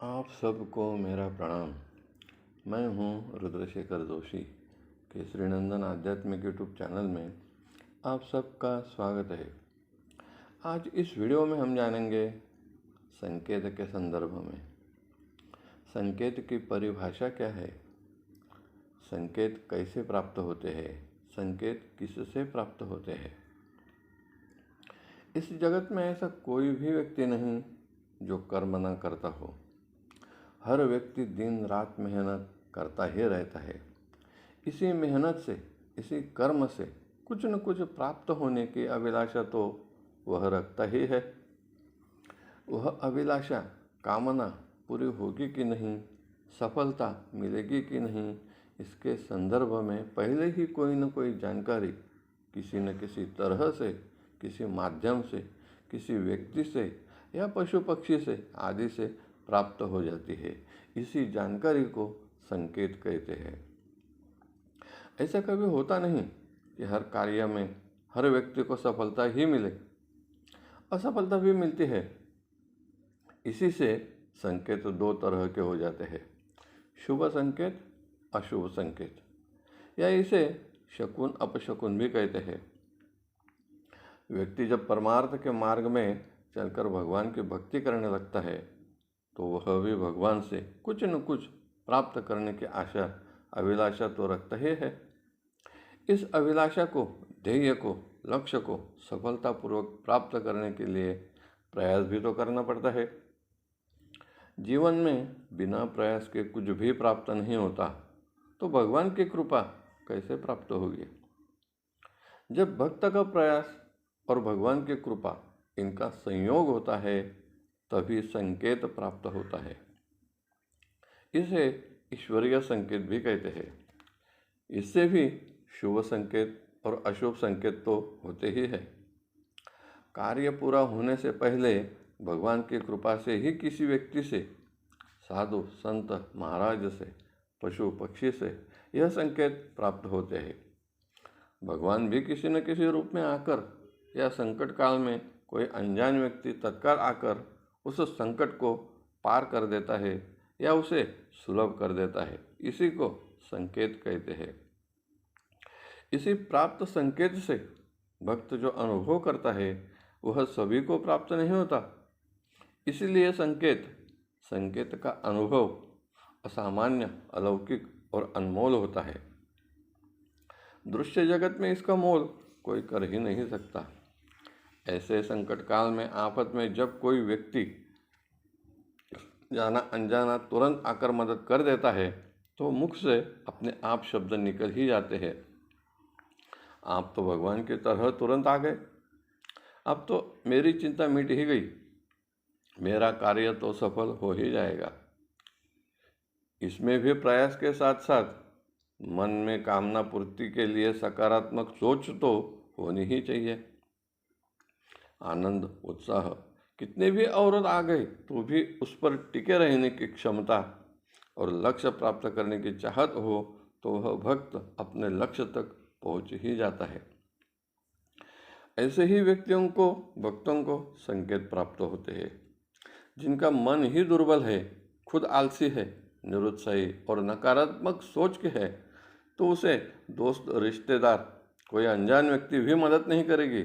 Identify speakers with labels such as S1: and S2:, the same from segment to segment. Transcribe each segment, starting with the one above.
S1: आप सबको मेरा प्रणाम। मैं हूं रुद्रशेखर जोशी के श्रीनंदन आध्यात्मिक यूट्यूब चैनल में आप सबका स्वागत है। आज इस वीडियो में हम जानेंगे संकेत के संदर्भ में। संकेत की परिभाषा क्या है, संकेत कैसे प्राप्त होते हैं, संकेत किससे प्राप्त होते हैं। इस जगत में ऐसा कोई भी व्यक्ति नहीं जो कर्म न करता हो। हर व्यक्ति दिन रात मेहनत करता ही रहता है। इसी मेहनत से, इसी कर्म से कुछ न कुछ प्राप्त होने की अभिलाषा तो वह रखता ही है। वह अभिलाषा, कामना पूरी होगी कि नहीं, सफलता मिलेगी कि नहीं, इसके संदर्भ में पहले ही कोई न कोई जानकारी किसी न किसी तरह से, किसी माध्यम से, किसी व्यक्ति से या पशु पक्षी से आदि से प्राप्त हो जाती है। इसी जानकारी को संकेत कहते हैं। ऐसा कभी होता नहीं कि हर कार्य में हर व्यक्ति को सफलता ही मिले, असफलता भी मिलती है। इसी से संकेत दो तरह के हो जाते हैं, शुभ संकेत, अशुभ संकेत, या इसे शकुन अपशकुन भी कहते हैं। व्यक्ति जब परमार्थ के मार्ग में चलकर भगवान की भक्ति करने लगता है तो वह भी भगवान से कुछ न कुछ प्राप्त करने की आशा, अभिलाषा तो रखता ही है। इस अभिलाषा को, ध्येय को, लक्ष्य को सफलतापूर्वक प्राप्त करने के लिए प्रयास भी तो करना पड़ता है। जीवन में बिना प्रयास के कुछ भी प्राप्त नहीं होता, तो भगवान की कृपा कैसे प्राप्त होगी। जब भक्त का प्रयास और भगवान की कृपा, इनका संयोग होता है, तभी संकेत प्राप्त होता है। इसे ईश्वरीय संकेत भी कहते हैं। इससे भी शुभ संकेत और अशुभ संकेत तो होते ही है। कार्य पूरा होने से पहले भगवान की कृपा से ही किसी व्यक्ति से, साधु संत महाराज से, पशु पक्षी से यह संकेत प्राप्त होते हैं। भगवान भी किसी न किसी रूप में आकर या संकट काल में कोई अनजान व्यक्ति तत्काल आकर उस संकट को पार कर देता है या उसे सुलभ कर देता है। इसी को संकेत कहते हैं। इसी प्राप्त संकेत से भक्त जो अनुभव करता है वह सभी को प्राप्त नहीं होता। इसीलिए संकेत का अनुभव असामान्य, अलौकिक और अनमोल होता है। दृश्य जगत में इसका मोल कोई कर ही नहीं सकता। ऐसे संकट काल में, आफत में जब कोई व्यक्ति जाना अनजाना तुरंत आकर मदद कर देता है तो मुख से अपने आप शब्द निकल ही जाते हैं, आप तो भगवान की तरह तुरंत आ गए, अब तो मेरी चिंता मिट ही गई, मेरा कार्य तो सफल हो ही जाएगा। इसमें भी प्रयास के साथ साथ मन में कामना पूर्ति के लिए सकारात्मक सोच तो होनी ही चाहिए। आनंद, उत्साह, कितने भी अवरोध आ गए तो भी उस पर टिके रहने की क्षमता और लक्ष्य प्राप्त करने की चाहत हो तो वह भक्त अपने लक्ष्य तक पहुंच ही जाता है। ऐसे ही व्यक्तियों को, भक्तों को संकेत प्राप्त होते हैं। जिनका मन ही दुर्बल है, खुद आलसी है, निरुत्साही और नकारात्मक सोच के है, तो उसे दोस्त, रिश्तेदार, कोई अनजान व्यक्ति भी मदद नहीं करेगी,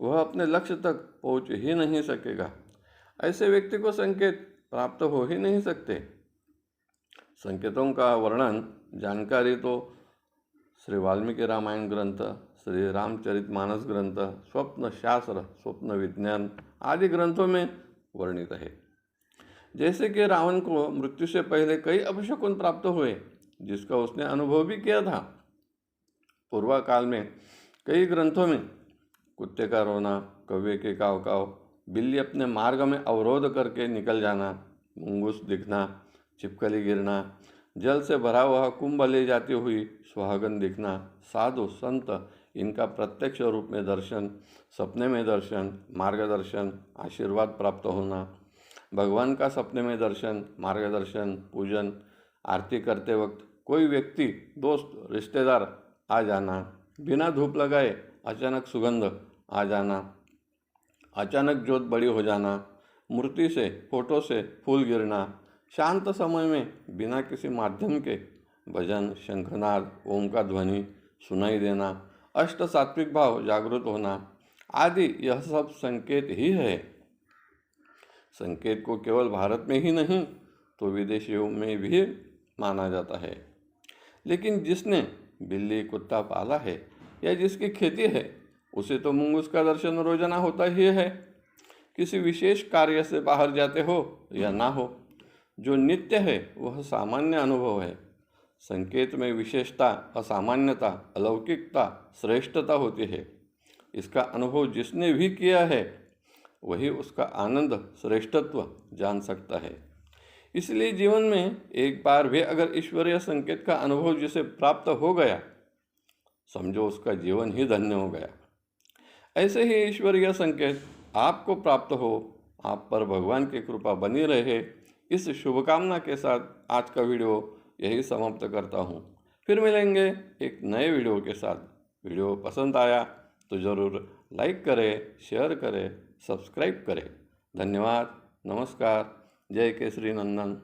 S1: वह अपने लक्ष्य तक पहुंच ही नहीं सकेगा। ऐसे व्यक्ति को संकेत प्राप्त हो ही नहीं सकते। संकेतों का वर्णन, जानकारी तो श्री वाल्मीकि रामायण ग्रंथ, श्री रामचरितमानस ग्रंथ, स्वप्न शास्त्र, स्वप्न विज्ञान आदि ग्रंथों में वर्णित है। जैसे कि रावण को मृत्यु से पहले कई अपशकुन प्राप्त हुए जिसका उसने अनुभव भी किया था। पूर्व काल में कई ग्रंथों में कुत्ते का रोना, कौवे के काव काव, बिल्ली अपने मार्ग में अवरोध करके निकल जाना, मुंगूस दिखना, छिपकली गिरना, जल से भरा हुआ कुंभ ले जाती हुई सुहागन दिखना, साधु संत इनका प्रत्यक्ष रूप में दर्शन, सपने में दर्शन, मार्गदर्शन, आशीर्वाद प्राप्त होना, भगवान का सपने में दर्शन, मार्गदर्शन, पूजन, आरती करते वक्त कोई व्यक्ति, दोस्त, रिश्तेदार आ जाना, बिना धूप लगाए अचानक सुगंध आ जाना, अचानक जोत बड़ी हो जाना, मूर्ति से, फोटो से फूल गिरना, शांत समय में बिना किसी माध्यम के भजन, शंखनाद, ओम का ध्वनि सुनाई देना, अष्ट सात्विक भाव जागृत होना आदि यह सब संकेत ही है। संकेत को केवल भारत में ही नहीं तो विदेशियों में भी माना जाता है। लेकिन जिसने बिल्ली कुत्ता पाला है या जिसकी खेती है उसे तो मुंगूस का दर्शन रोजाना होता ही है। किसी विशेष कार्य से बाहर जाते हो या ना हो, जो नित्य है वह सामान्य अनुभव है। संकेत में विशेषता, असामान्यता, अलौकिकता, श्रेष्ठता होती है। इसका अनुभव जिसने भी किया है वही उसका आनंद, श्रेष्ठत्व जान सकता है। इसलिए जीवन में एक बार भी अगर ईश्वरीय संकेत का अनुभव जिसे प्राप्त हो गया, समझो उसका जीवन ही धन्य हो गया। ऐसे ही ईश्वरीय संकेत आपको प्राप्त हो, आप पर भगवान की कृपा बनी रहे, इस शुभकामना के साथ आज का वीडियो यही समाप्त करता हूँ। फिर मिलेंगे एक नए वीडियो के साथ। वीडियो पसंद आया तो ज़रूर लाइक करें, शेयर करें, सब्सक्राइब करें। धन्यवाद। नमस्कार। जय केसरी नंदन।